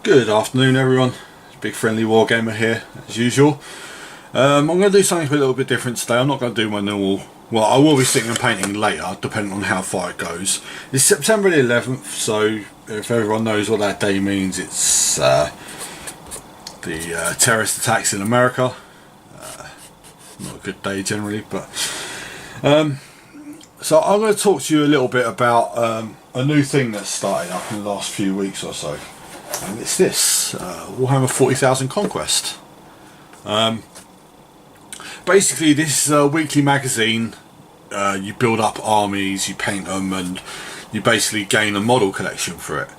Good afternoon everyone, BigFriendlyWarGamer here as usual. I'm going to do something a little bit different today. I'm not going to do my normal, well, I will be sitting and painting later depending on how far it goes. It's September the 11th, so if everyone knows what that day means, it's the terrorist attacks in America. Not a good day generally, but so I'm going to talk to you a little bit about a new thing that's started up in the last few weeks or so. And it's this Warhammer 40,000 Conquest. Basically, this is a weekly magazine. You build up armies, you paint them, and you basically gain a model collection for it.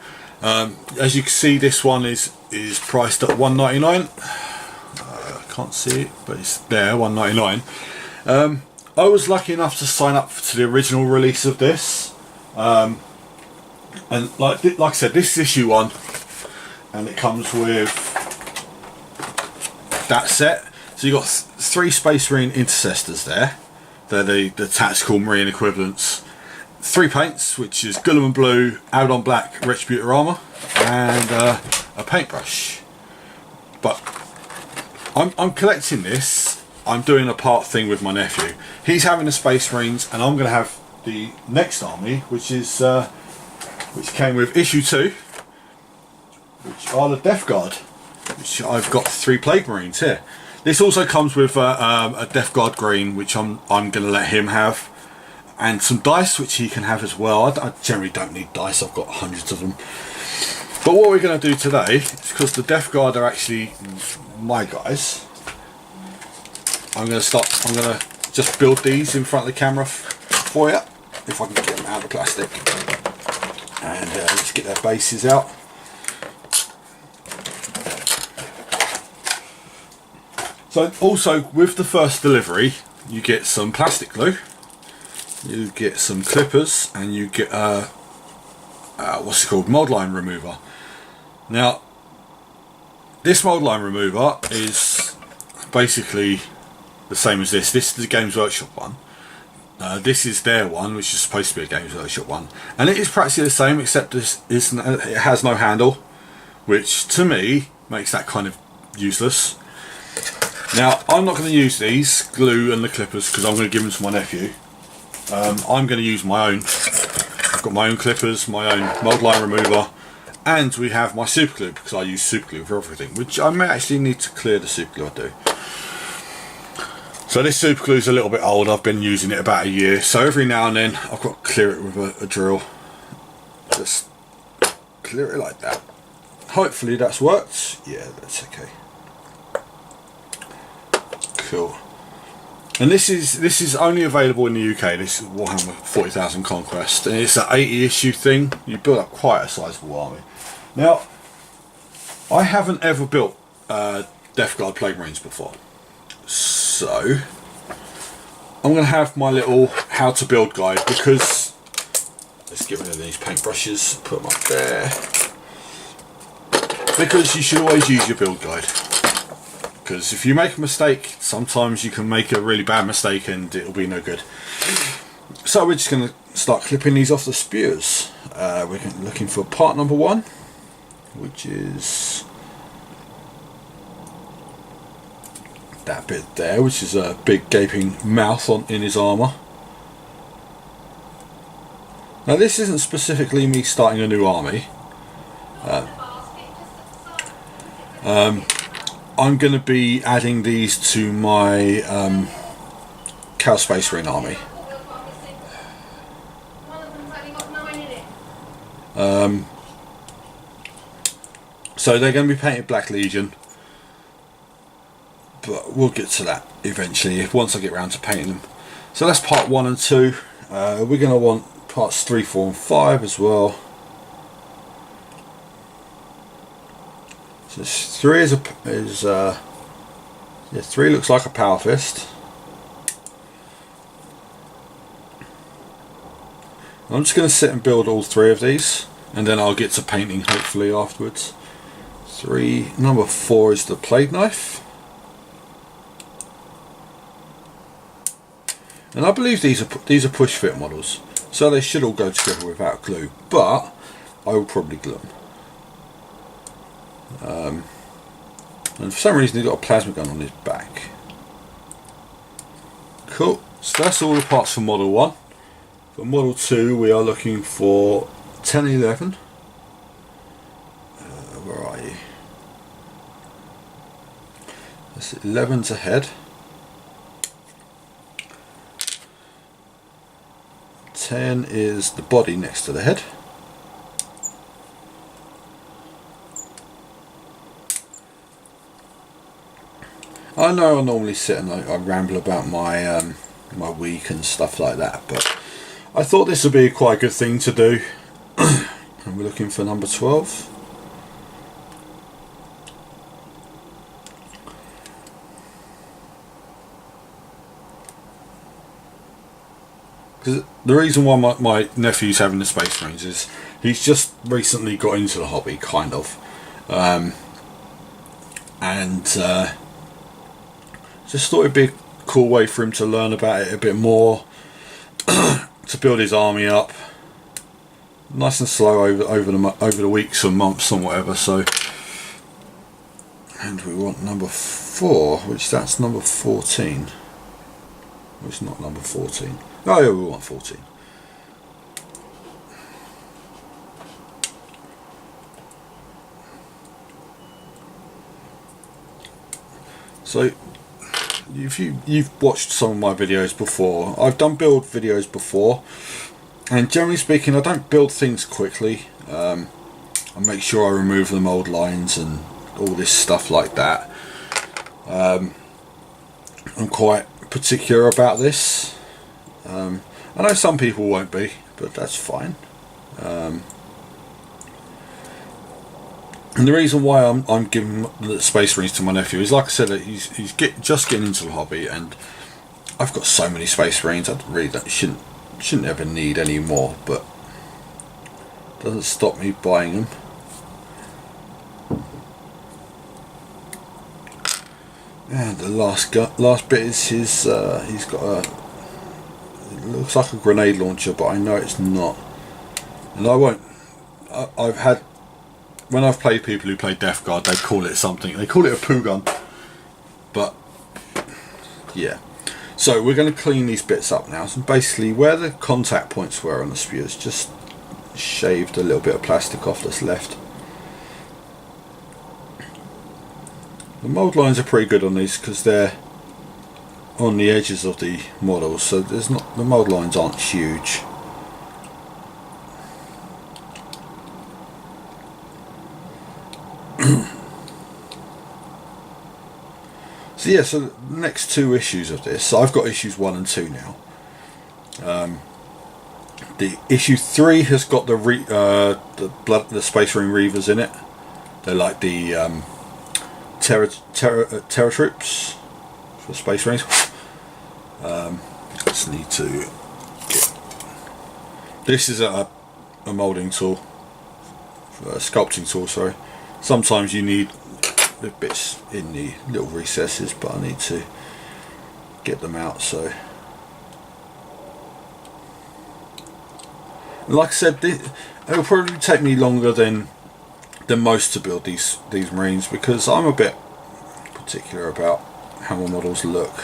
As you can see, this one is priced at $1.99. Can't see it, but it's there, $1.99. I was lucky enough to sign up to the original release of this, and like I said, this is issue 1. And it comes with that set. So you've got 3 Space Marine Intercestors there. They're the tactical marine equivalents. 3 paints, which is Guilliman Blue, Abaddon Black, Retributor Armour, and a paintbrush. But I'm collecting this. I'm doing a part thing with my nephew. He's having the Space Marines, and I'm going to have the next army, which came with issue 2. Which are the Death Guard, which I've got 3 Plague Marines here. This also comes with a Death Guard green, which I'm going to let him have, and some dice, which he can have as well. I generally don't need dice, I've got hundreds of them. But what we're going to do today is, because the Death Guard are actually my guys, I'm going to just build these in front of the camera for you, if I can get them out of the plastic, and let's get their bases out. So also with the first delivery, you get some plastic glue, you get some clippers, and you get what's it called, mold line remover. Now this mold line remover is basically the same as this. This is the Games Workshop one. This is their one, which is supposed to be a Games Workshop one, and it is practically the same, except it has no handle, which to me makes that kind of useless. Now, I'm not going to use these glue and the clippers because I'm going to give them to my nephew. I'm going to use my own. I've got my own clippers, my own mold line remover, and we have my super glue because I use super glue for everything, which I may actually need to clear the super glue I do. So this super glue is a little bit old. I've been using it about a year, so every now and then I've got to clear it with a drill. Just clear it like that. Hopefully that's worked. Yeah, that's okay. Cool. And this is only available in the UK. This is Warhammer 40,000 Conquest, and it's an 80 issue thing. You build up quite a sizable army. Now, I haven't ever built Death Guard Plague Marines before, so I'm going to have my little how to build guide, because let's get rid of these paintbrushes, put them up there, because you should always use your build guide. Because if you make a mistake, sometimes you can make a really bad mistake and it'll be no good. So we're just going to start clipping these off the spears. We're looking for part number 1, which is that bit there, which is a big gaping mouth in his armour. Now this isn't specifically me starting a new army. I'm going to be adding these to my Cal Space Marine army. So they're going to be painted Black Legion, but we'll get to that eventually once I get around to painting them. So that's part 1 and 2. We're going to want parts 3, 4 and 5 as well. So 3 3 looks like a power fist. I'm just going to sit and build all 3 of these, and then I'll get to painting hopefully afterwards. Number 4 is the Plague Knife. And I believe these are push fit models, so they should all go together without glue, but I will probably glue them. and for some reason he's got a plasma gun on his back. Cool, so that's all the parts for model 1. For model 2 we are looking for 10 and 11. Where are you? That's 11's a head. 10 is the body next to the head. I know I normally sit and I ramble about my my week and stuff like that, but I thought this would be quite a good thing to do. And we're looking for number 12. Because the reason why my nephew's having the Space Marines is he's just recently got into the hobby, kind of, and just thought it'd be a cool way for him to learn about it a bit more, to build his army up, nice and slow over the weeks and months and whatever. So, and we want number 4, which that's number 14. It's not number 14. Oh yeah, we want 14. So if you've watched some of my videos before, I've done build videos before, and generally speaking I don't build things quickly. I make sure I remove the mold lines and all this stuff like that. I'm quite particular about this. I know some people won't be, but that's fine. And the reason why I'm giving the Space Marines to my nephew is, like I said, that he's just getting into the hobby, and I've got so many Space Marines I really shouldn't ever need any more, but doesn't stop me buying them. And the last bit is his. He's got a. It looks like a grenade launcher, but I know it's not. And I won't. I've had, when I've played people who play Death Guard, they call it something. They call it a poo gun. But yeah. So we're going to clean these bits up now. So basically, where the contact points were on the spears, just shaved a little bit of plastic off that's left. The mold lines are pretty good on these because they're on the edges of the models, so there's not, the mold lines aren't huge. So yeah, so the next 2 issues of this, so I've got issues 1 and 2 now. The issue 3 has got the Space Marine Reavers in it. They're like the Terror Troops for Space Marines. Just need to get, this is a moulding tool, a sculpting tool, sorry. Sometimes you need the bits in the little recesses, but I need to get them out. So, like I said, it'll probably take me longer than most to build these Marines, because I'm a bit particular about how my models look.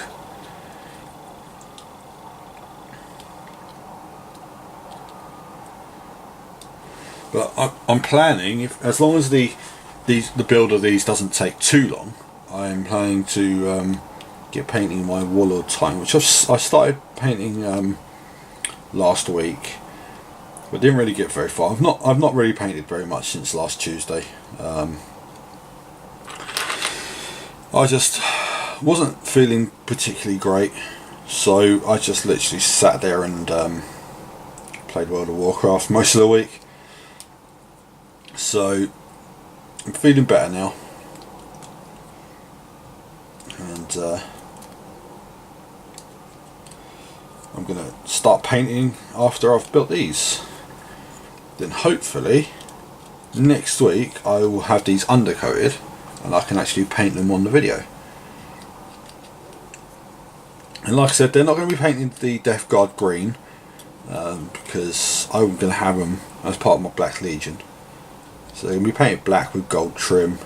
But I'm planning, as long as the build of these doesn't take too long, I'm planning to get painting my Warlord Titan, which I started painting last week, but didn't really get very far. I've not really painted very much since last Tuesday. I just wasn't feeling particularly great, so I just literally sat there and played World of Warcraft most of the week. So I'm feeling better now, and I'm gonna start painting after I've built these. Then hopefully next week I will have these undercoated and I can actually paint them on the video. And like I said, they're not going to be painting the Death Guard green, because I'm going to have them as part of my Black Legion. So they're going to be painted black with gold trim,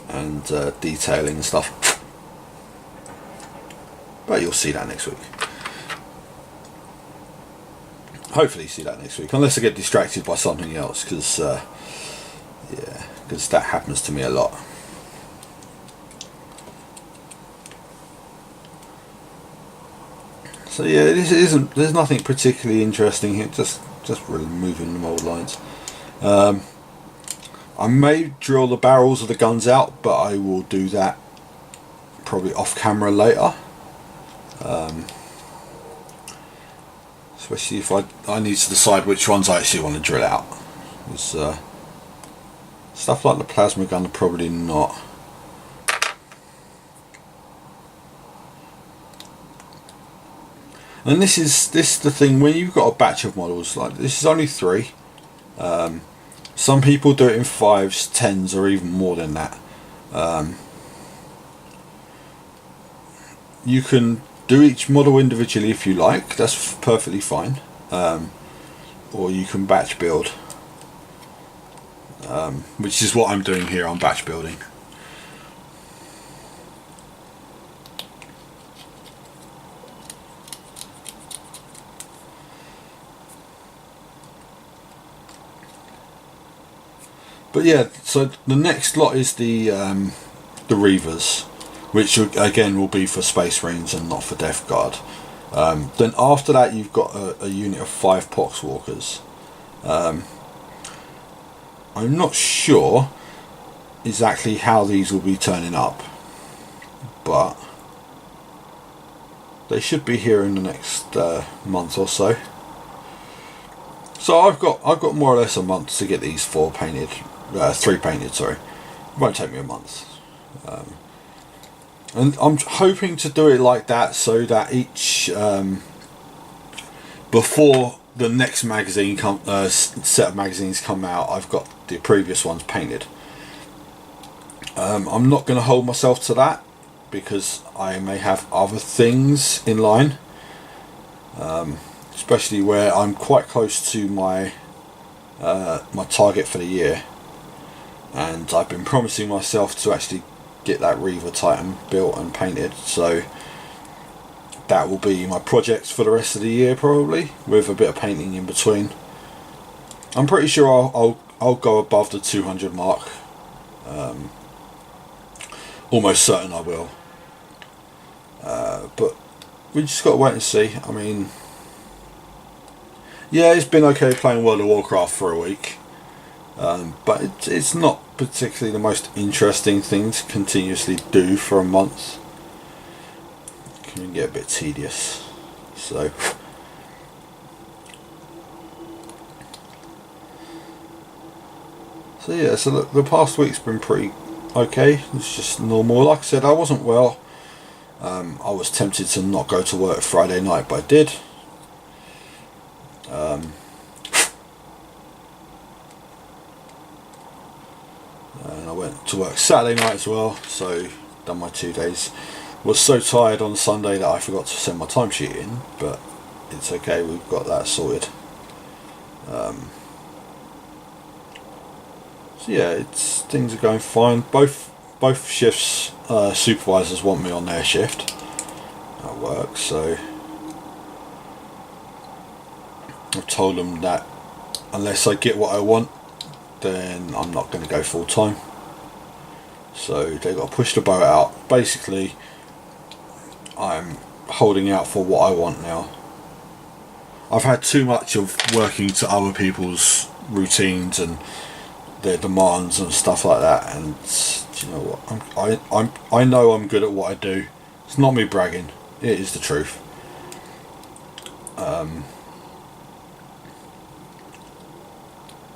and detailing and stuff. But you'll see that next week. Hopefully you see that next week, unless I get distracted by something else, because yeah, because that happens to me a lot. So yeah, there's nothing particularly interesting here, just removing the mold lines. I may drill the barrels of the guns out, but I will do that probably off camera later. Especially if I need to decide which ones I actually want to drill out. Because stuff like the plasma gun, probably not. And this is the thing, when you've got a batch of models, like this is only 3. Some people do it in 5s, 10s, or even more than that. You can do each model individually if you like, that's perfectly fine. Or you can batch build, which is what I'm doing here. I'm batch building. But yeah, so the next lot is the Reavers, which again will be for Space Marines and not for Death Guard. Then after that you've got a unit of 5 Poxwalkers. I'm not sure exactly how these will be turning up, but they should be here in the next month or so. So I've got more or less a month to get these 4 painted, 3 painted. Sorry, it won't take me a month. And I'm hoping to do it like that so that each before the next magazine set of magazines come out, I've got the previous ones painted. I'm not going to hold myself to that because I may have other things in line, especially where I'm quite close to my my target for the year, and I've been promising myself to actually get that Reaver Titan built and painted, so that will be my project for the rest of the year, probably with a bit of painting in between. I'm pretty sure I'll go above the 200 mark. Almost certain I will. But we just got to wait and see. I mean, yeah, it's been okay playing World of Warcraft for a week. But it's not particularly the most interesting thing to continuously do for a month. It can get a bit tedious. So yeah, so the past week's been pretty okay. It's just normal. Like I said, I wasn't well. I was tempted to not go to work Friday night, but I did. And I went to work Saturday night as well, so done my 2 days. Was so tired on Sunday that I forgot to send my timesheet in, but it's okay, we've got that sorted. So yeah, things are going fine. Both shifts, supervisors want me on their shift at work, so I've told them that unless I get what I want, then I'm not going to go full time. So they've got to push the boat out. Basically, I'm holding out for what I want now. I've had too much of working to other people's routines and their demands and stuff like that, and do you know what? I know I'm good at what I do. It's not me bragging. It is the truth.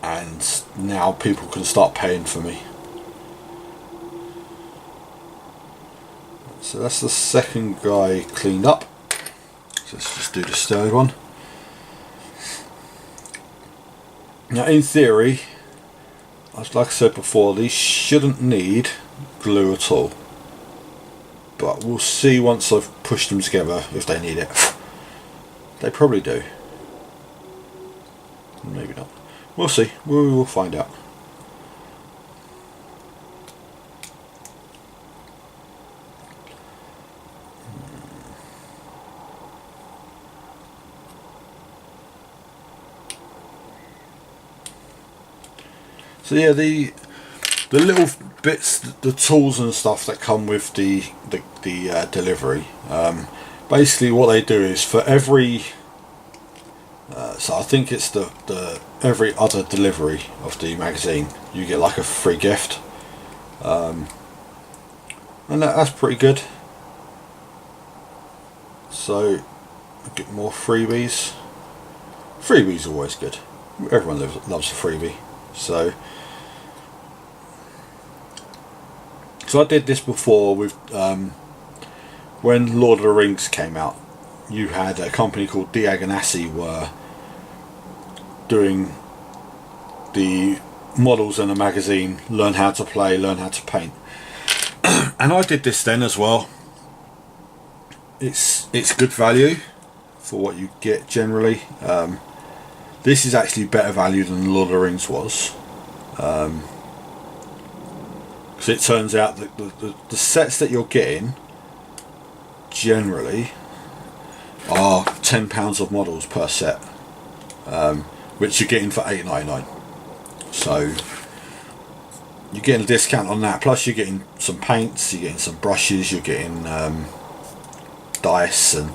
And now people can start paying for me. So that's the second guy cleaned up. So let's just do this third one. Now in theory, like I said before, these shouldn't need glue at all. But we'll see once I've pushed them together if they need it. They probably do. Maybe not. We'll see. We will find out. So yeah, the little bits, the tools and stuff that come with the delivery. Basically, what they do is for every, so I think it's the every other delivery of the magazine, you get like a free gift, and that's pretty good. So I get more freebies. Freebies are always good. Everyone loves a freebie. So I did this before with when Lord of the Rings came out. You had a company called Diagonassi were doing the models in a magazine, learn how to play, learn how to paint. And I did this then as well. It's good value for what you get generally. This is actually better value than Lord of the Rings was. Because it turns out that the sets that you're getting generally are £10 of models per set, which you're getting for £8.99. So you're getting a discount on that, plus you're getting some paints, you're getting some brushes, you're getting dice and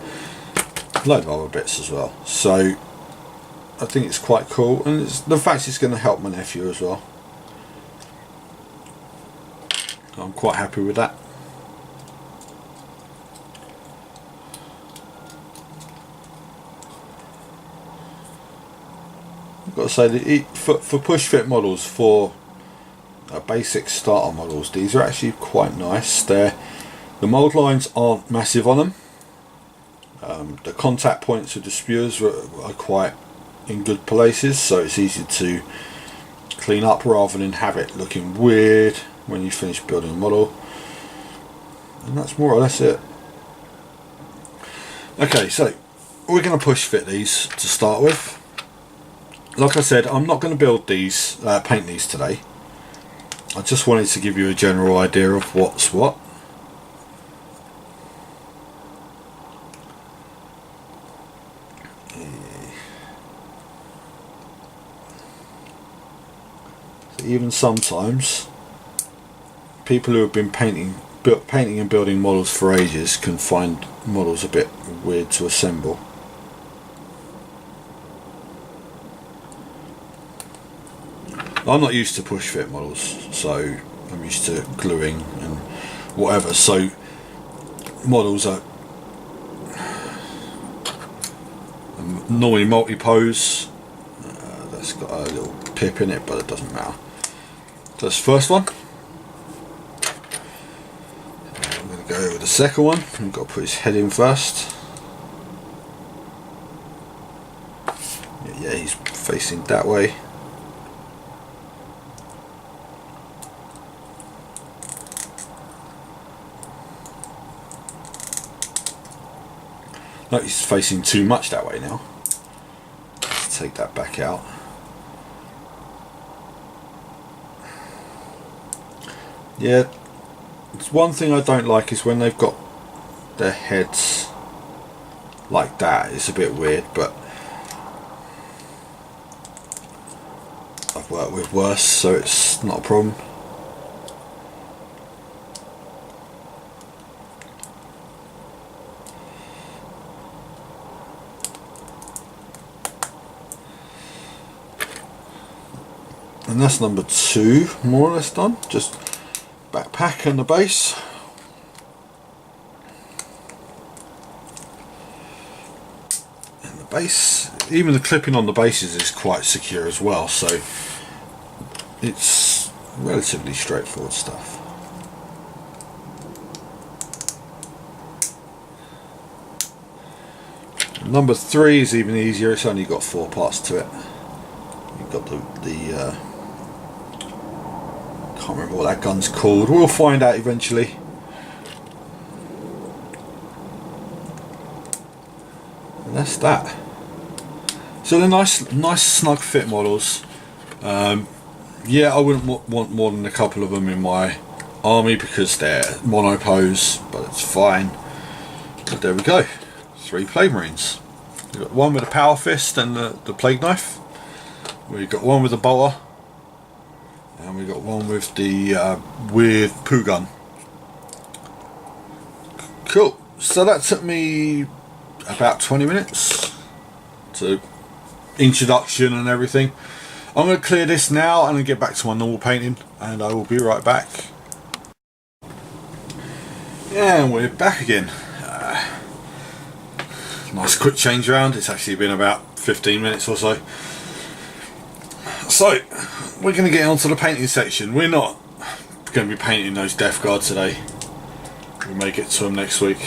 a load of other bits as well. So I think it's quite cool, and the fact it's going to help my nephew as well. I'm quite happy with that. I've got to say that for push fit models, for basic starter models, these are actually quite nice. The mould lines aren't massive on them. The contact points of the spewers are quite in good places, so it's easy to clean up rather than have it looking weird when you finish building a model. And that's more or less it. Okay, so we're going to push fit these to start with. Like I said, I'm not going to build these, paint these today. I just wanted to give you a general idea of what's what. Even sometimes people who have been painting and building models for ages can find models a bit weird to assemble. I'm not used to push fit models, so I'm used to gluing and whatever, so models are normally multi-pose. That's got a little pip in it, but it doesn't matter. So that's the first one. I'm going to go with the second one. I've got to put his head in first. Yeah, he's facing that way. No, he's facing too much that way now. Let's take that back out. Yeah, it's one thing I don't like is when they've got their heads like that. It's a bit weird, but I've worked with worse, so it's not a problem. And that's number 2, more or less done. Just backpack and the base. And the base, even the clipping on the bases is quite secure as well, so it's relatively straightforward stuff. Number 3 is even easier, it's only got 4 parts to it. You've got the can't remember what that gun's called. We'll find out eventually. And that's that. So they're nice snug fit models. Yeah, I wouldn't want more than a couple of them in my army because they're monopose, but it's fine. But there we go. 3 Plague Marines. We've got one with a power fist and the plague knife. We've got one with a bolter. and we got one with the with poo gun. Cool. So that took me about 20 minutes to introduction and everything. I'm going to clear this now and then get back to my normal painting, and I will be right back. Yeah, and we're back again. Nice quick change around. It's actually been about 15 minutes or so. So we're going to get onto the painting section. We're not going to be painting those Death Guard today. We may get to them next week.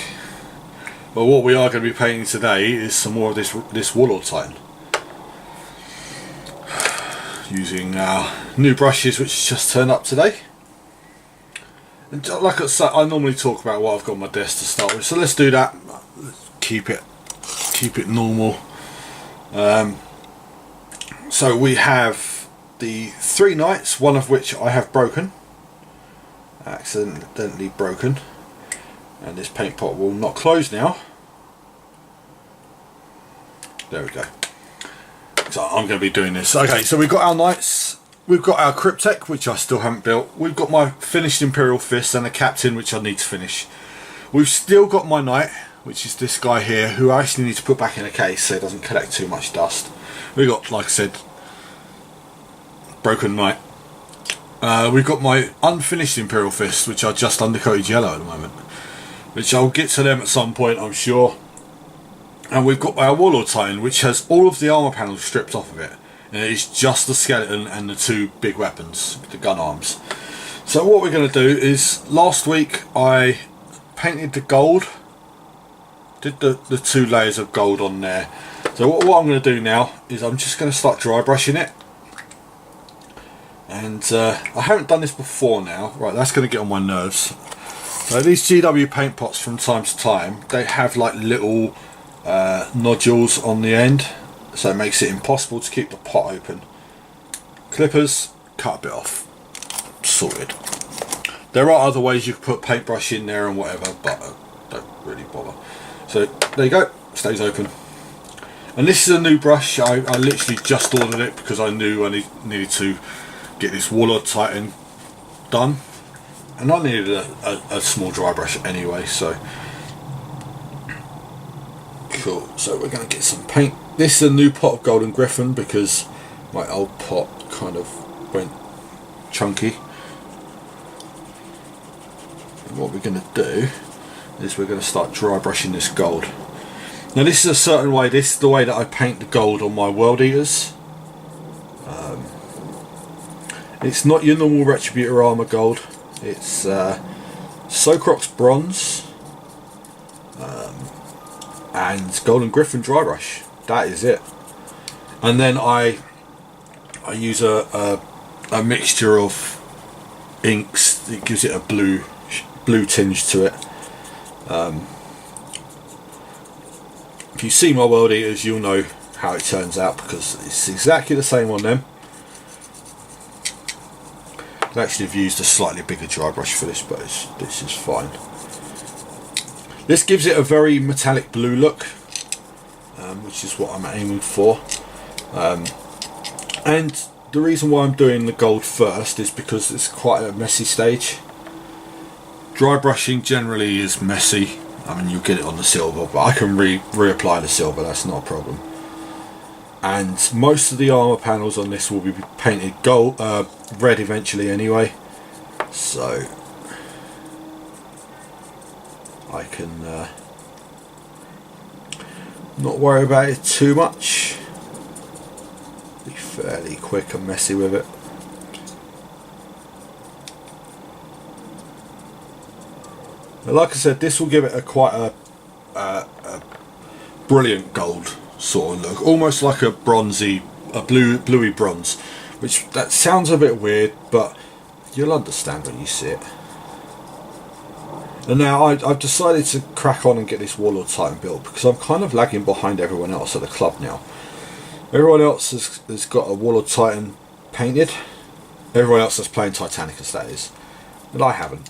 But what we are going to be painting today is some more of this Warlord Titan, using our new brushes which just turned up today. And like I said, I normally talk about what I've got on my desk to start with, so let's do that. Let's keep it normal. So we have the 3 knights, one of which I have broken, accidentally broken, and this paint pot will not close now. There we go. So I'm going to be doing this. Okay, so we've got our knights, we've got our Cryptek, which I still haven't built, we've got my finished Imperial Fist and a Captain, which I need to finish. We've still got my knight, which is this guy here, who I actually need to put back in a case so it doesn't collect too much dust. We've got, like I said, broken knight. We've got my unfinished Imperial Fist, which are just undercoated yellow at the moment, which I'll get to them at some point, I'm sure. And we've got our Warlord Titan, which has all of the armour panels stripped off of it, and it is just the skeleton and the 2 big weapons, the gun arms. So what we're going to do is, last week I painted the gold, did the 2 layers of gold on there. So what I'm going to do now is I'm just going to start dry brushing it. And I haven't done this before now. Right, that's going to get on my nerves. So these GW paint pots, from time to time, they have like little nodules on the end, so it makes it impossible to keep the pot open. Clippers, cut a bit off, sorted. There are other ways you can put paintbrush in there and whatever, but don't really bother. So there you go, stays open. And this is a new brush. I literally just ordered it because I knew I needed to get this Warlord Titan done, and I needed a small dry brush anyway, so cool. So we're going to get some paint. This is a new pot of Golden Griffin because my old pot kind of went chunky. And what we're going to do is we're going to start dry brushing this gold. Now this is a certain way. This is the way that I paint the gold on my World Eaters. It's not your normal Retributor armor gold. It's Socrox bronze and Golden Griffin dry brush. That is it. And then I use a mixture of inks that gives it a blue tinge to it. If you see my World Eaters, you'll know how it turns out because it's exactly the same on them. I actually have used a slightly bigger dry brush for this, but this is fine. This gives it a very metallic blue look, which is what I'm aiming for. And the reason why I'm doing the gold first is because it's quite a messy stage. Dry brushing generally is messy. I mean, you'll get it on the silver, but I can reapply the silver, that's not a problem. And most of the armour panels on this will be painted gold, red eventually anyway, so I can not worry about it too much. Be fairly quick and messy with it. But like I said, this will give it quite a brilliant gold sort of look, almost like a bronzy, bluey bronze, which that sounds a bit weird, but you'll understand when you see it. And now I've decided to crack on and get this Warlord Titan built because I'm kind of lagging behind everyone else at the club now. Everyone else has got a Warlord Titan painted. Everyone else is playing Titanicus, that is, but I haven't.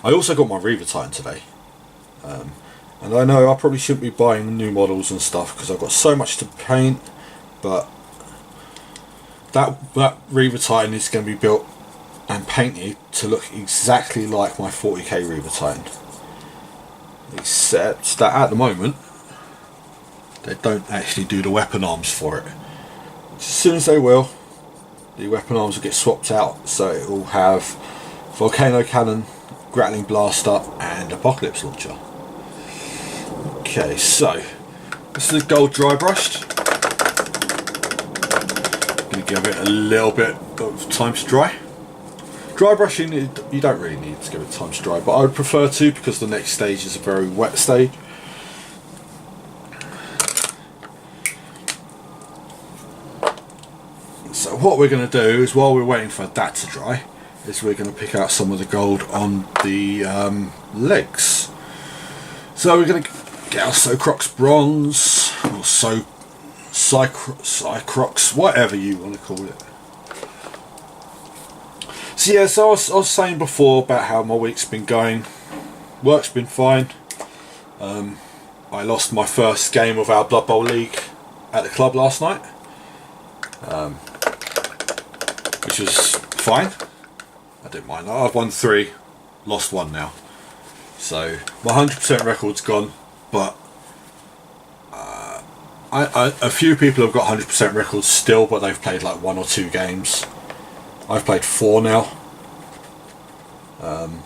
I also got my Reaver Titan today. And I know I probably shouldn't be buying new models and stuff because I've got so much to paint, but that Reaver Titan is going to be built and painted to look exactly like my 40k Reaver Titan, except that at the moment they don't actually do the weapon arms for it. As soon as they will, the weapon arms will get swapped out, so it will have volcano cannon, grappling blaster and apocalypse launcher. Okay, so this is gold dry brushed. Going to give it a little bit of time to dry. Dry brushing, you don't really need to give it time to dry, but I would prefer to, because the next stage is a very wet stage. So what we're going to do is, while we're waiting for that to dry, is we're going to pick out some of the gold on the legs. So we're going to get our Socrox bronze, or Cycrox, whatever you want to call it. So yeah, so I was saying before about how my week's been going. Work's been fine. I lost my first game of our Blood Bowl League at the club last night, which was fine. I didn't mind. I've won 3, lost 1 now. So my 100% record's gone, but a few people have got 100% records still, but they've played like 1 or 2 games. I've played 4 now, and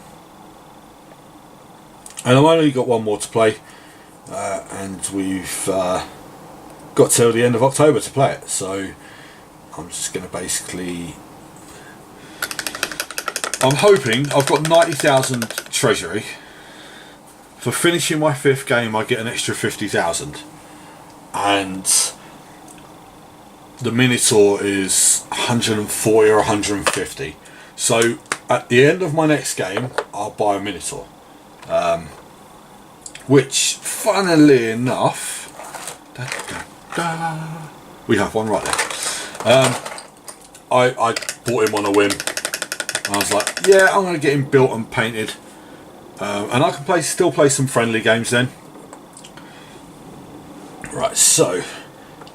I've only got 1 more to play, and we've got till the end of October to play it. So I'm just going to basically, I'm hoping I've got 90,000 treasury. For finishing my 5th game, I get an extra 50,000, and the Minotaur is 140 or 150. So at the end of my next game, I'll buy a Minotaur, which, funnily enough, we have one right there. I bought him on a whim, and I was like, yeah, I'm going to get him built and painted, and I can still play some friendly games then. Right, so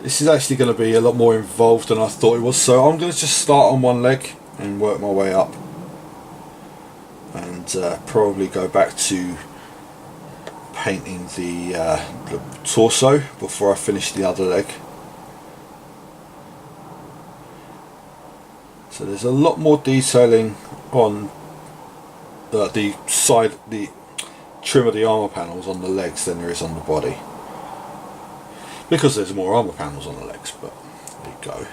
this is actually going to be a lot more involved than I thought it was, so I'm going to just start on one leg and work my way up, and probably go back to painting the torso before I finish the other leg. So there's a lot more detailing on the trim of the armour panels on the legs than there is on the body, because there's more armour panels on the legs, but there you go.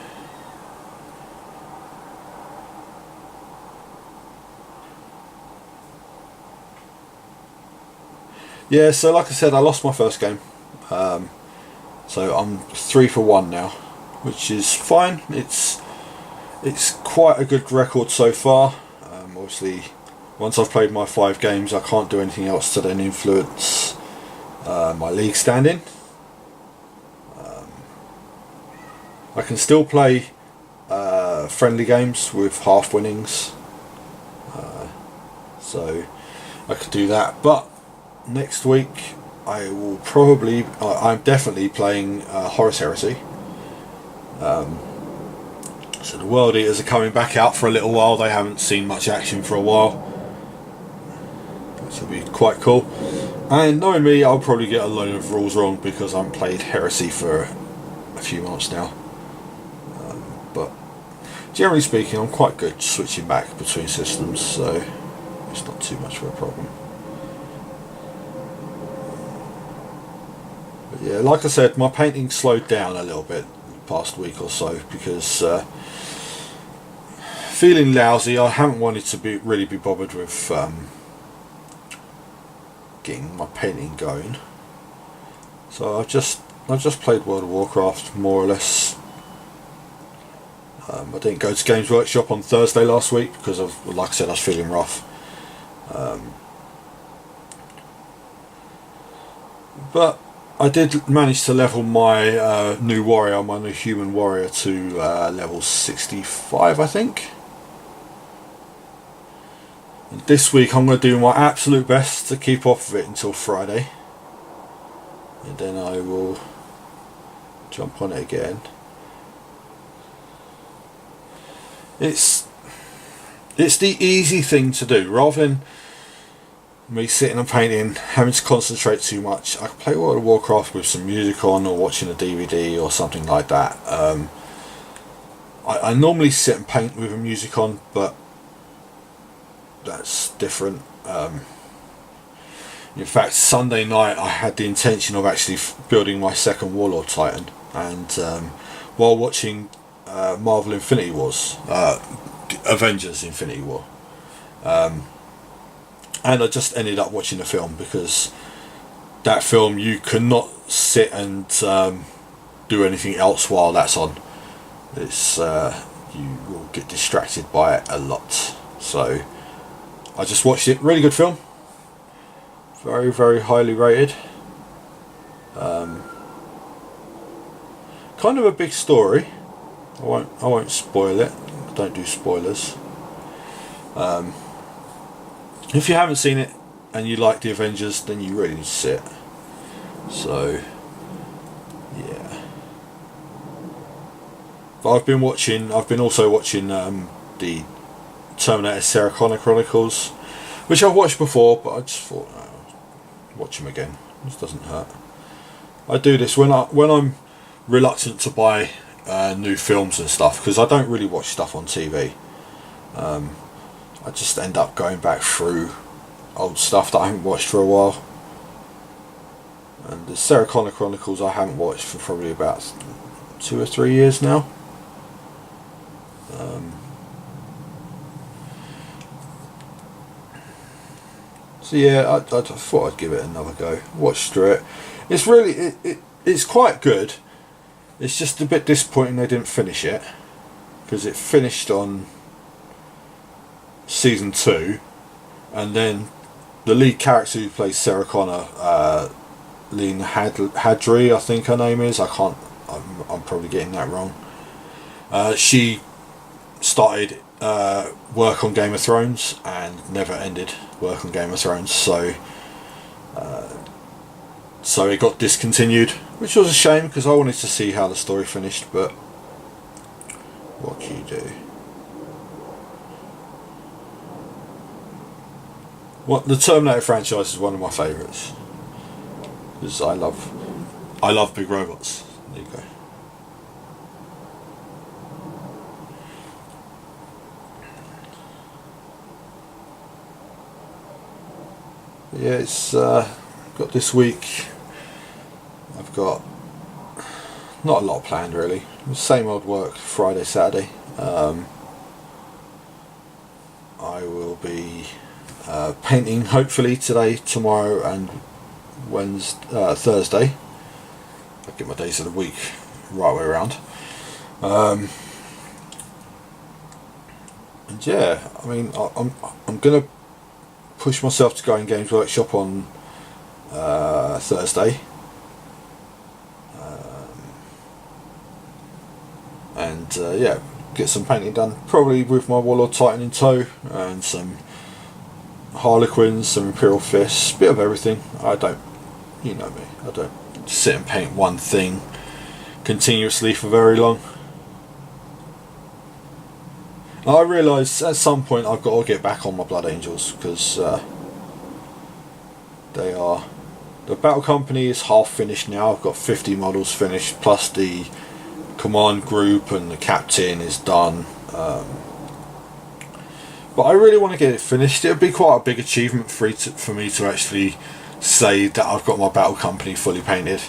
Yeah, so like I said, I lost my first game, so I'm 3 for 1 now, which is fine. It's quite a good record so far. Obviously, once I've played my 5 games, I can't do anything else to then influence my league standing. I can still play friendly games with half winnings, so I could do that. But next week I will probably, I'm definitely playing Horus Heresy. So the World Eaters are coming back out for a little while. They haven't seen much action for a while, which will be quite cool. And knowing me, I'll probably get a load of rules wrong because I haven't played Heresy for a few months now. But generally speaking, I'm quite good switching back between systems, so it's not too much of a problem. But yeah, like I said, my painting slowed down a little bit the past week or so because feeling lousy. I haven't wanted to really be bothered with getting my painting going. So I've just played World of Warcraft more or less. I didn't go to Games Workshop on Thursday last week because of, like I said, I was feeling rough. But I did manage to level my new warrior, my new human warrior, to level 65, I think. And this week I'm going to do my absolute best to keep off of it until Friday, and then I will jump on it again. it's the easy thing to do. Rather than me sitting and painting, having to concentrate too much, I can play World of Warcraft with some music on, or watching a DVD or something like that. I normally sit and paint with the music on, but that's different. In fact, Sunday night I had the intention of actually building my second Warlord Titan, and while watching Marvel Infinity Wars, Avengers Infinity War, and I just ended up watching the film, because that film, you cannot sit and do anything else while that's on. It's you will get distracted by it a lot. So I just watched it. Really good film, very, very highly rated. Kind of a big story. I won't spoil it. I don't do spoilers. If you haven't seen it and you like the Avengers, then you really need to see it. So yeah. But I've been also watching the Terminator Sarah Connor Chronicles, which I've watched before, but I just thought, watch them again. This doesn't hurt. I do this when I'm reluctant to buy new films and stuff, because I don't really watch stuff on TV. I just end up going back through old stuff that I haven't watched for a while. And the Sarah Connor Chronicles I haven't watched for probably about 2 or 3 years now. So yeah, I thought I'd give it another go. Watched through it. It's really it's quite good. It's just a bit disappointing they didn't finish it, because it finished on season 2, and then the lead character who plays Sarah Connor, Lynn Hadry, I think her name is. I'm probably getting that wrong. She started work on Game of Thrones and never ended work on Game of Thrones, so it got discontinued, which was a shame, because I wanted to see how the story finished, but what can you do? The Terminator franchise is one of my favourites, because I love big robots. There you go. Yeah, it's got this week. I've got not a lot planned really. Same old work, Friday, Saturday. I will be painting hopefully today, tomorrow, and Thursday. I get my days of the week right way around. And yeah, I mean, I'm gonna push myself to go in Games Workshop on Thursday, and yeah, get some painting done, probably with my Warlord Titan in tow, and some Harlequins, some Imperial Fists, bit of everything. You know me, I don't sit and paint one thing continuously for very long. I realise at some point I've got to get back on my Blood Angels, because the Battle Company is half finished now. I've got 50 models finished, plus the command group and the captain is done. But I really want to get it finished. It would be quite a big achievement for me to actually say that I've got my Battle Company fully painted.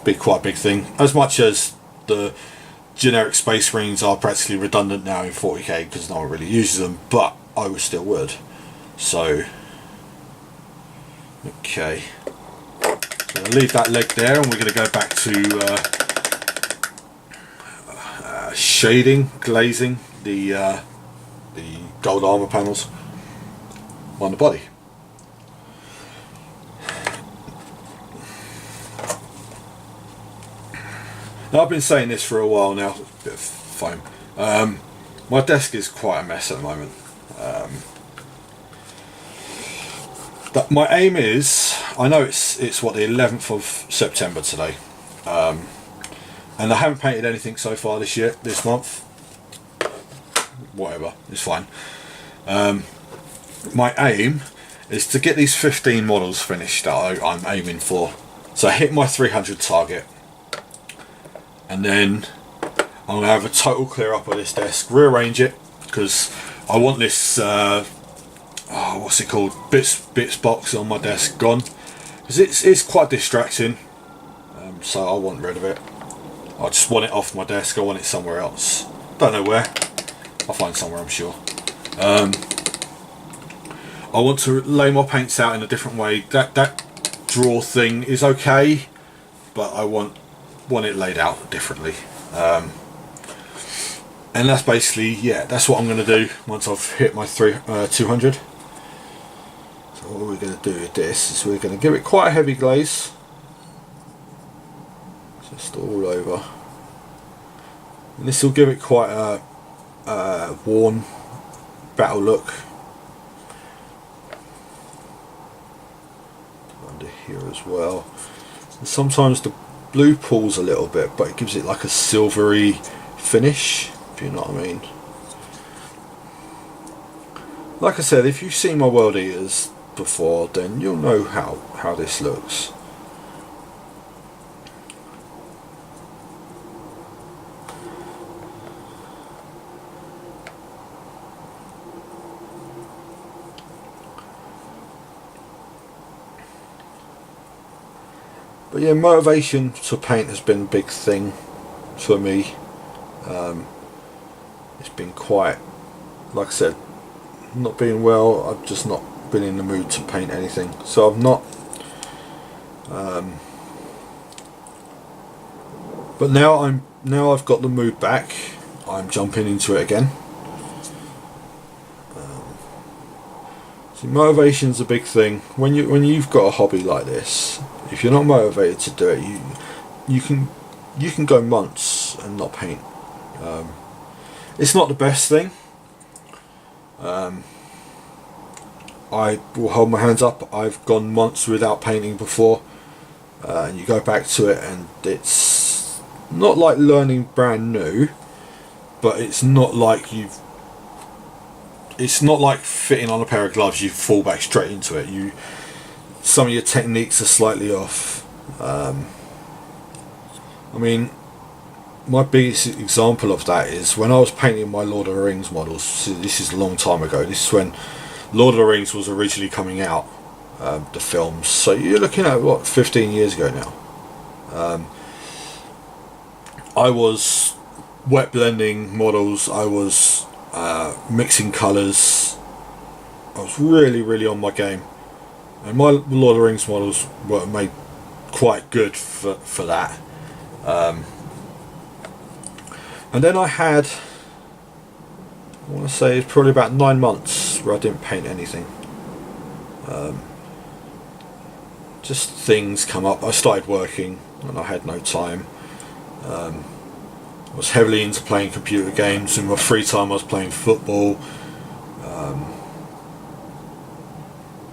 Be quite a big thing. As much as the generic Space Marines are practically redundant now in 40k, because no one really uses them, but I still would. So, okay, I'm going to leave that leg there, and we're going to go back to shading, glazing the gold armor panels on the body. Now, I've been saying this for a while now, a bit of foam. My desk is quite a mess at the moment. My aim is, I know it's what, the 11th of September today, and I haven't painted anything so far this month. whatever, it's fine. My aim is to get these 15 models finished that I'm aiming for. So I hit my 300 target, and then I'm going to have a total clear up of this desk, rearrange it, because I want this, what's it called, bits box on my desk gone, because it's quite distracting, so I want rid of it. I just want it off my desk, I want it somewhere else. Don't know where, I'll find somewhere, I'm sure. I want to lay my paints out in a different way. That drawer thing is okay, but I want it laid out differently. And that's basically, yeah, that's what I'm going to do once I've hit my 200. So what we're going to do with this is we're going to give it quite a heavy glaze, just all over, and this will give it quite a worn battle look. Under here as well, and sometimes the blue pulls a little bit, but it gives it like a silvery finish, if you know what I mean. Like I said, if you've seen my World Eaters before, then you'll know how this looks. But yeah, motivation to paint has been a big thing for me. It's been quite, like I said, not being well, I've just not been in the mood to paint anything. So I've not, but now I've got the mood back, I'm jumping into it again. See, motivation's a big thing. When you've got a hobby like this, if you're not motivated to do it, you can go months and not paint. It's not the best thing. I will hold my hands up. I've gone months without painting before, and you go back to it, and it's not like learning brand new, but it's not like it's not like fitting on a pair of gloves. You fall back straight into it. Some of your techniques are slightly off. I mean, my biggest example of that is when I was painting my Lord of the Rings models. So this is a long time ago. This is when Lord of the Rings was originally coming out, the films. So you're looking at what, 15 years ago now. I was wet blending models. I was mixing colours. I was really on my game. And my Lord of the Rings models were made quite good for that. And then I had, I want to say it's probably about 9 months where I didn't paint anything. Just things come up. I started working and I had no time. I was heavily into playing computer games. In my free time I was playing football.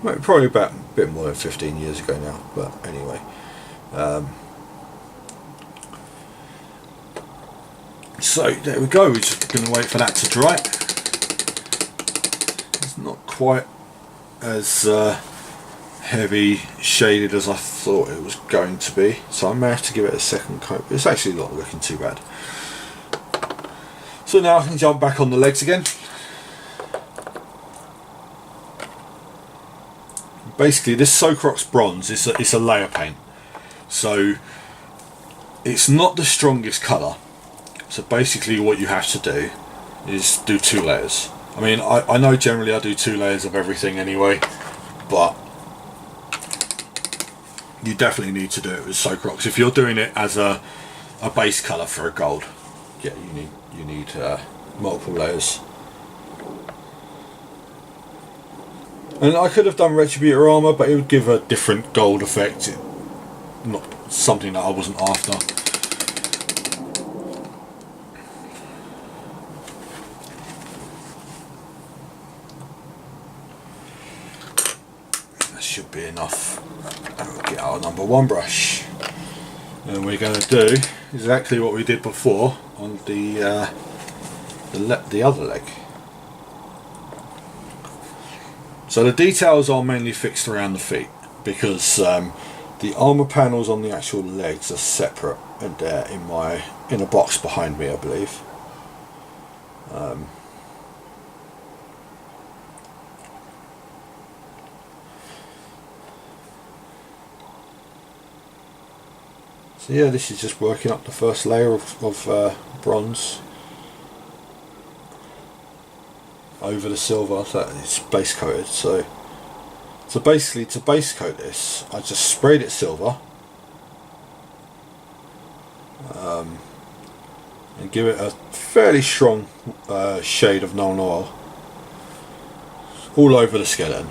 Probably about a bit more than 15 years ago now, but anyway. So there we go, we're just going to wait for that to dry. It's not quite as heavy shaded as I thought it was going to be, so I may have to give it a second coat. It's actually not looking too bad. So now I can jump back on the legs again. Basically this Socrox bronze is it's a layer paint, so it's not the strongest colour. So basically what you have to do is do 2 layers. I mean, I know generally I do 2 layers of everything anyway, but you definitely need to do it with Socrox. If you're doing it as a base colour for a gold, yeah, you need multiple layers. And I could have done Retributor armour, but it would give a different gold effect, not something that I wasn't after. Should be enough. We'll get our number 1 brush, and we're going to do exactly what we did before on the other leg. So the details are mainly fixed around the feet, because the armour panels on the actual legs are separate, and they're in a box behind me, I believe. So yeah, this is just working up the first layer of bronze over the silver that it's base coated. So basically, to base coat this, I just sprayed it silver and give it a fairly strong shade of Nuln Oil all over the skeleton,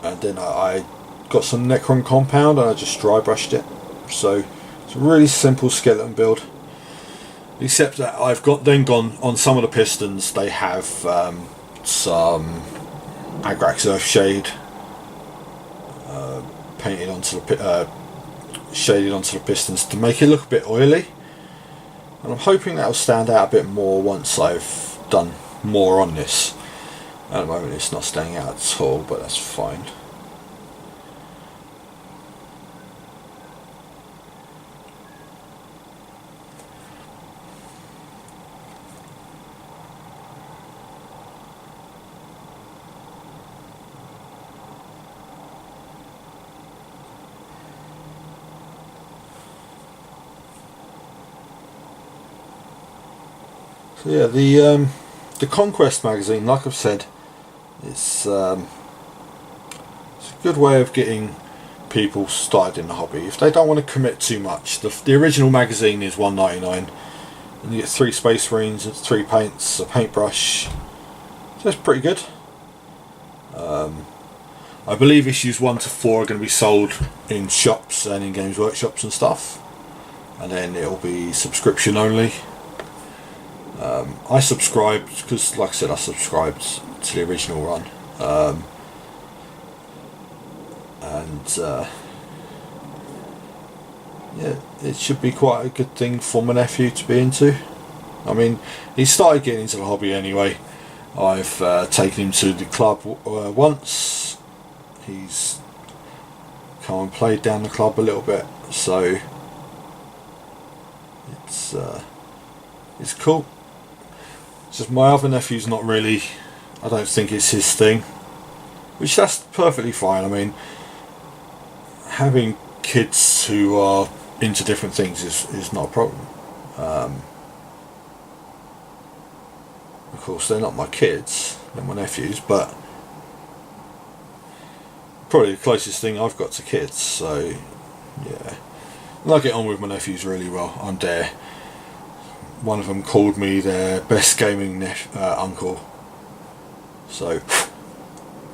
and then I got some Necron compound and I just dry brushed it. So it's a really simple skeleton build, except that I've then gone on some of the pistons. They have some Agrax Earthshade painted onto the shaded onto the pistons to make it look a bit oily, and I'm hoping that'll stand out a bit more once I've done more on this. At the moment it's not standing out at all, but that's fine. So yeah, the Conquest magazine, like I've said, it's a good way of getting people started in the hobby. If they don't want to commit too much, the original magazine is $1.99, and you get 3 Space Marines, 3 paints, a paintbrush. So it's pretty good. I believe issues 1 to 4 are going to be sold in shops and in Games Workshops and stuff, and then it'll be subscription only. I subscribed because, like I said, I subscribed to the original run, and yeah, it should be quite a good thing for my nephew to be into. I mean, he started getting into the hobby anyway. I've taken him to the club once. He's come and played down the club a little bit, so it's cool. It's just my other nephew's not really, I don't think it's his thing, which that's perfectly fine. I mean, having kids who are into different things is not a problem. Of course, they're not my kids, they're my nephews, but probably the closest thing I've got to kids, so yeah. And I get on with my nephews really well. I'm there. One of them called me their best gaming uncle, so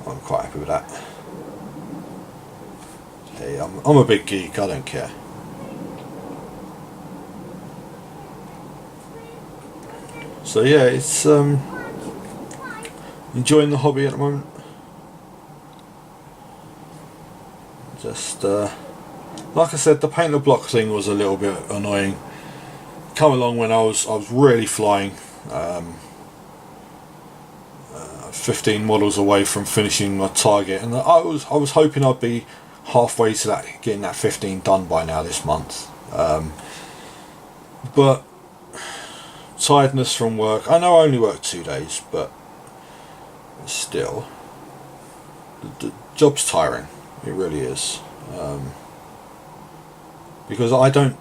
I'm quite happy with that. Hey, I'm a big geek, I don't care. So yeah, it's enjoying the hobby at the moment. Just like I said, the paint the block thing was a little bit annoying. Come along when I was really flying, 15 models away from finishing my target, and I was hoping I'd be halfway to that, getting that 15 done by now this month. But tiredness from work. I know I only work 2 days, but still, the job's tiring. It really is, because I don't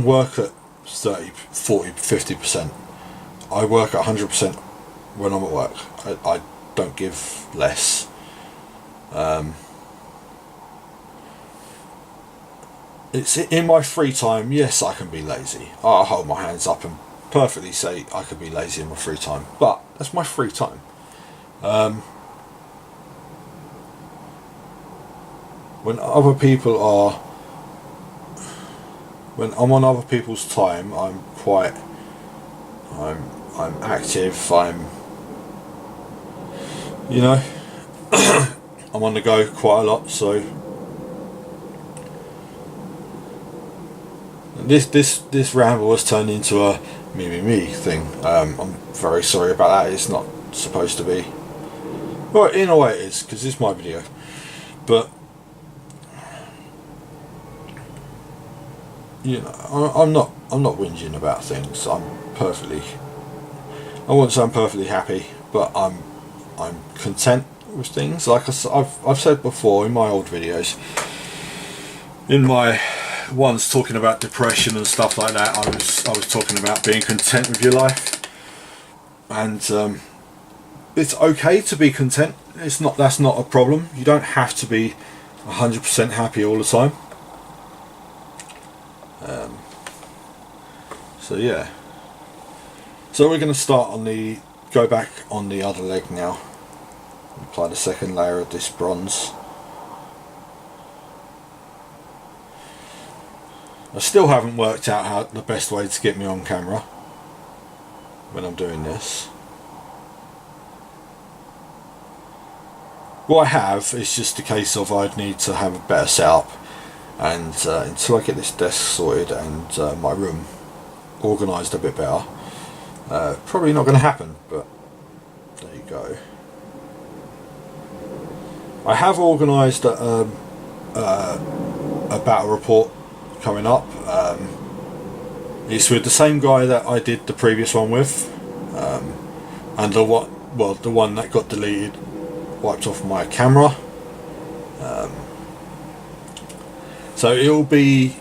work at 30, 40, 50%. I work at 100% when I'm at work. I don't give less. It's in my free time. Yes, I can be lazy. I'll hold my hands up and perfectly say I could be lazy in my free time, but that's my free time. When other people are, when I'm on other people's time, I'm active. You know, I'm on the go quite a lot. So this ramble has turned into a me thing. I'm very sorry about that. It's not supposed to be. Well, in a way it is, because it's my video. But you know, I'm not whinging about things. I wouldn't say I'm perfectly happy, but I'm content with things. Like I've said before in my old videos, in my ones talking about depression and stuff like that, I was talking about being content with your life, and it's okay to be content. That's not a problem. You don't have to be 100% happy all the time. So yeah. So we're going to go back on the other leg now. Apply the second layer of this bronze. I still haven't worked out how the best way to get me on camera when I'm doing this. What I have is just a case of I'd need to have a better setup, and until I get this desk sorted and my room organised a bit better, probably not going to happen, but there you go. I have organised a battle report coming up. It's with the same guy that I did the previous one with, and the one that got deleted, wiped off my camera. So it'll be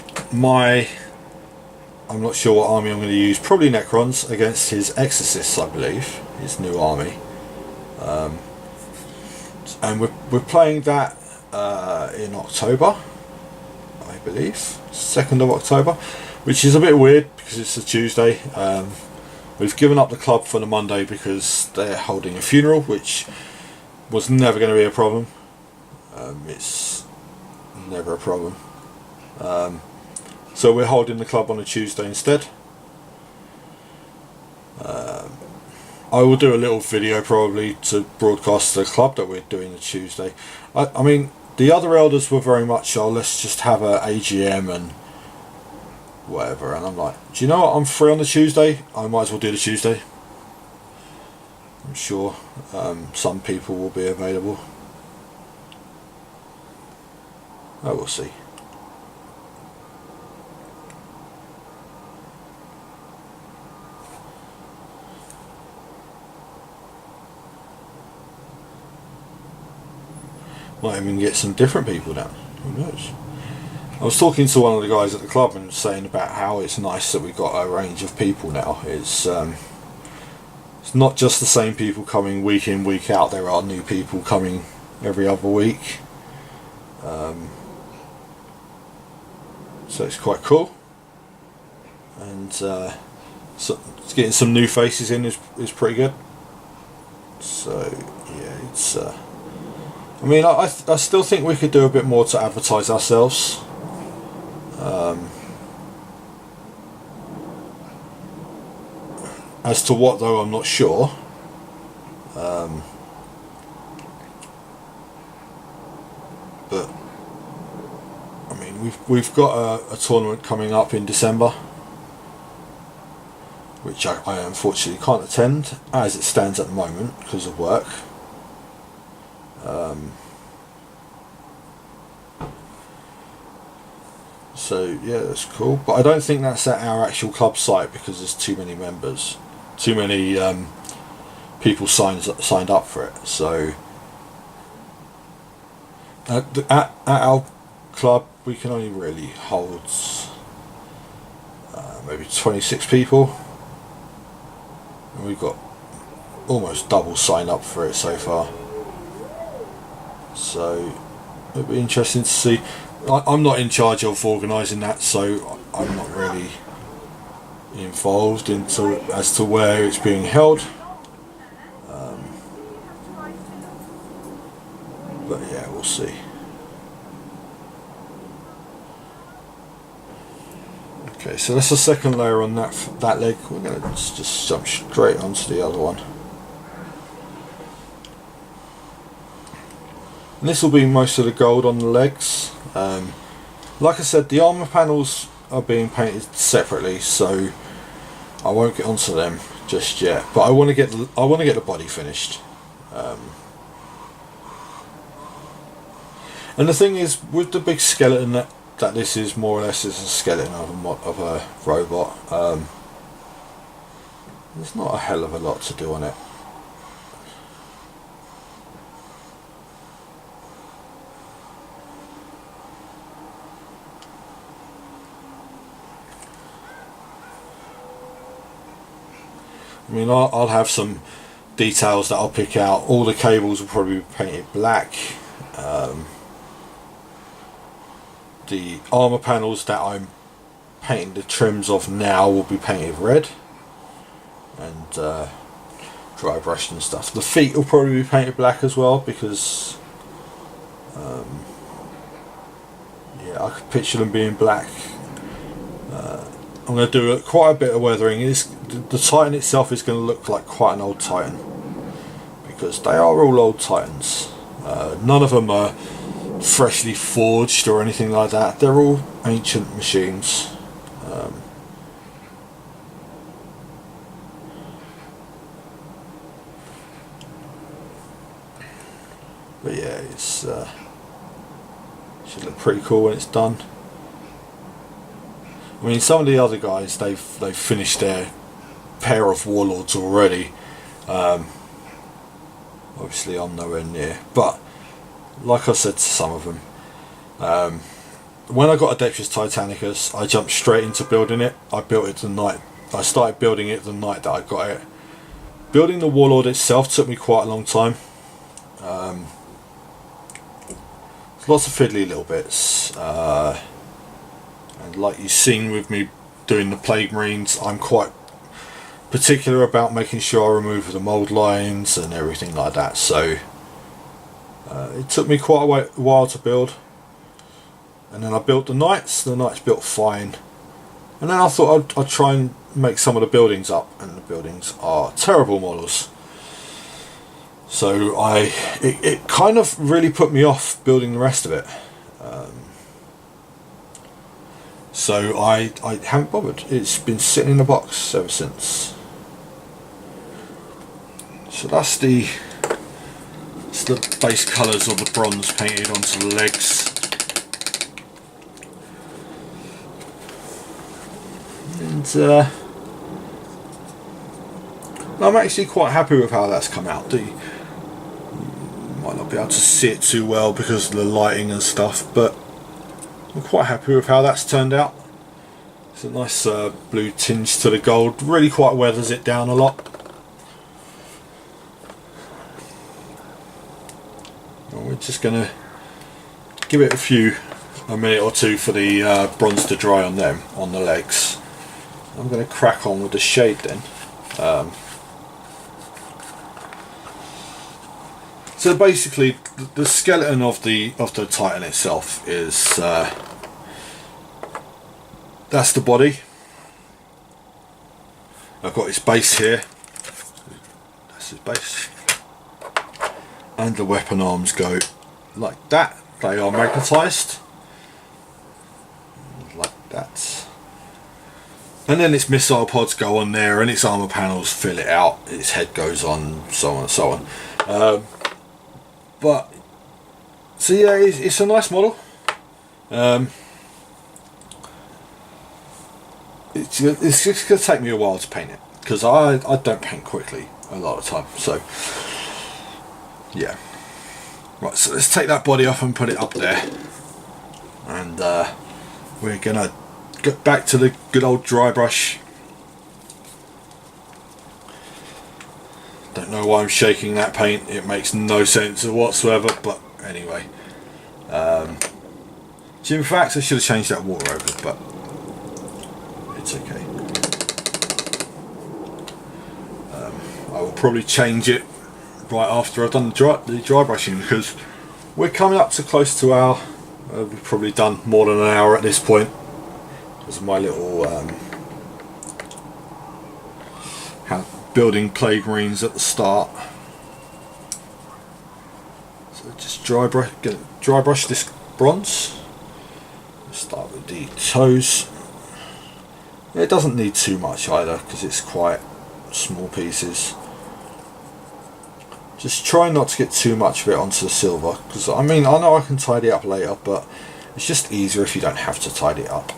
I'm not sure what army I'm going to use, probably Necrons against his Exorcists, I believe, his new army. And we're playing that in October, I believe, 2nd of October, which is a bit weird because it's a Tuesday. We've given up the club for the Monday because they're holding a funeral, which was never going to be a problem. It's never a problem. So we're holding the club on a Tuesday instead. I will do a little video probably to broadcast the club that we're doing the Tuesday. I mean, the other elders were very much, oh, let's just have a AGM and whatever, and I'm like, do you know what, I'm free on the Tuesday, I might as well do the Tuesday. I'm sure some people will be available. Oh, we'll see. Might even get some different people down, who knows. I was talking to one of the guys at the club and saying about how it's nice that we've got a range of people now. It's not just the same people coming week in, week out. There are new people coming every other week. So it's quite cool. And so getting some new faces in is pretty good. So yeah, it's I mean, I still think we could do a bit more to advertise ourselves. As to what, though, I'm not sure. But I mean, we've got a tournament coming up in December, which I unfortunately can't attend as it stands at the moment because of work. So yeah, that's cool, but I don't think that's at our actual club site because there's too many members, too many people signed up for it. So at our club we can only really hold maybe 26 people, and we've got almost double signed up for it so far. So it'll be interesting to see. I'm not in charge of organising that, so I'm not really involved as to where it's being held. But yeah, we'll see. Okay, so that's the second layer on that leg. We're going to just jump straight onto the other one. And this will be most of the gold on the legs. Like I said, the armour panels are being painted separately, so I won't get onto them just yet, but I want to get the body finished. And the thing is, with the big skeleton that this is more or less is a skeleton of a robot. There's not a hell of a lot to do on it. I mean, I'll have some details that I'll pick out. All the cables will probably be painted black. The armour panels that I'm painting the trims of now will be painted red. And dry brushed and stuff. The feet will probably be painted black as well, because yeah, I could picture them being black. I'm going to do quite a bit of weathering. The Titan itself is going to look like quite an old Titan, because they are all old Titans. None of them are freshly forged or anything like that. They're all ancient machines. But yeah, it's should look pretty cool when it's done. I mean, some of the other guys, they've finished their pair of warlords already. Obviously, I'm nowhere near, but like I said to some of them, when I got Adeptitus Titanicus, I jumped straight into building it. I started building it the night that I got it. Building the warlord itself took me quite a long time. Lots of fiddly little bits, and like you've seen with me doing the Plague Marines, I'm quite particular about making sure I remove the mould lines and everything like that, so it took me quite a while to build. And then I built the knights built fine, and then I thought I'd try and make some of the buildings up, and the buildings are terrible models. So it kind of really put me off building the rest of it. So I haven't bothered. It's been sitting in a box ever since. So that's the base colours of the bronze painted onto the legs. And I'm actually quite happy with how that's come out. You might not be able to see it too well because of the lighting and stuff, but I'm quite happy with how that's turned out. It's a nice blue tinge to the gold, really quite weathers it down a lot. And we're just going to give it a minute or two for the bronze to dry on them, on the legs. I'm going to crack on with the shade then. So basically, the skeleton of the Titan itself is that's the body. I've got his base here. That's his base, and the weapon arms go like that. They are magnetised like that, and then its missile pods go on there, and its armour panels fill it out. Its head goes on, so on and so on. But so yeah, it's a nice model. It's just going to take me a while to paint it, because I don't paint quickly a lot of the time. So yeah, right. So let's take that body off and put it up there, and we're gonna get back to the good old dry brush. Don't know why I'm shaking that paint. It makes no sense whatsoever, but anyway. In fact, I should have changed that water over, but it's okay. I will probably change it right after I've done the dry brushing, because we're coming up to close to our... we've probably done more than an hour at this point. This is my little... building Plague Marines at the start. So just dry brush this bronze. Start with the toes. It doesn't need too much either because it's quite small pieces. Just try not to get too much of it onto the silver, because I mean, I know I can tidy it up later, but it's just easier if you don't have to tidy it up.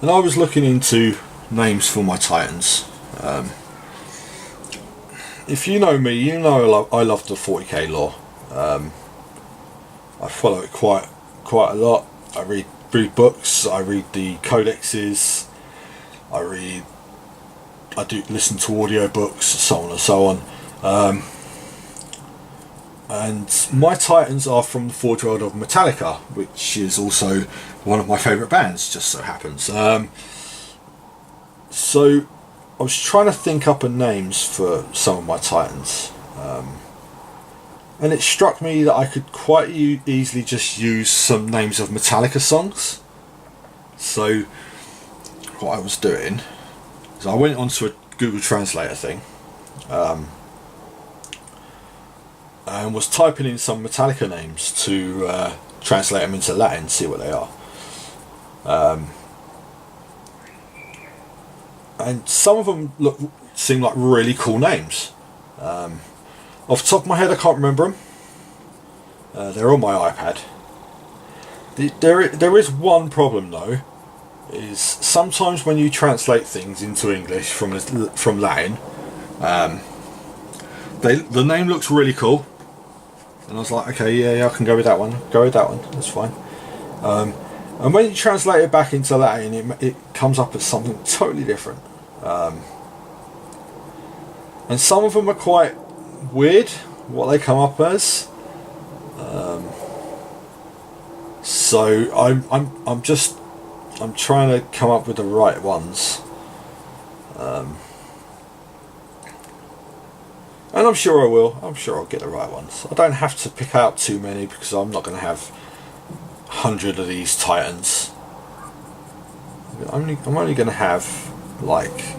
And I was looking into names for my Titans. If you know me, you know I love the 40k lore. I follow it quite a lot. I read books, I read the codexes, I do listen to audio books, so on and so on. And my Titans are from the Forge World of Metallica, which is also one of my favourite bands, just so happens. So I was trying to think up names for some of my Titans. And it struck me that I could quite easily just use some names of Metallica songs. So what I was doing is I went onto a Google Translator thing, and was typing in some Metallica names to translate them into Latin, see what they are. And some of them seem like really cool names. Off the top of my head, I can't remember them. They're on my iPad. There is one problem though, is sometimes when you translate things into English from Latin, the name looks really cool, and I was like, okay, yeah, I can go with that one. That's fine. And when you translate it back into Latin, it comes up as something totally different. And some of them are quite weird, what they come up as. So I'm trying to come up with the right ones. And I'm sure I will. I'm sure I'll get the right ones. I don't have to pick out too many because I'm not going to have 100 of these Titans. I'm only going to have like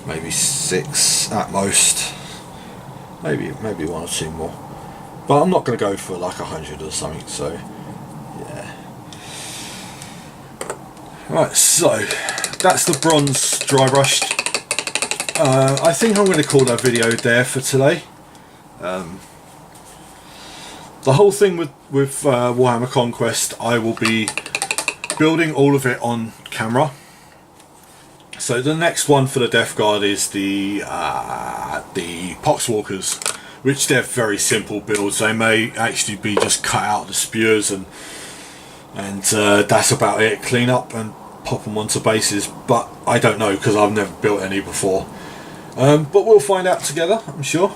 maybe 6 at most. Maybe 1 or 2 more. But I'm not going to go for like 100 or something. So yeah. Right. So that's the bronze dry brushed. I think I'm going to call that video there for today. The whole thing with Warhammer Conquest, I will be building all of it on camera. So the next one for the Death Guard is the Poxwalkers, which they're very simple builds. They may actually be just cut out the spears and that's about it. Clean up and pop them onto bases, but I don't know because I've never built any before. But we'll find out together, I'm sure.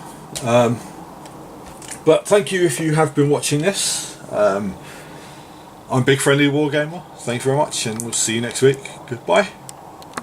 But thank you if you have been watching this. I'm BigFriendlyWarGamer. Thank you very much, and we'll see you next week. Goodbye.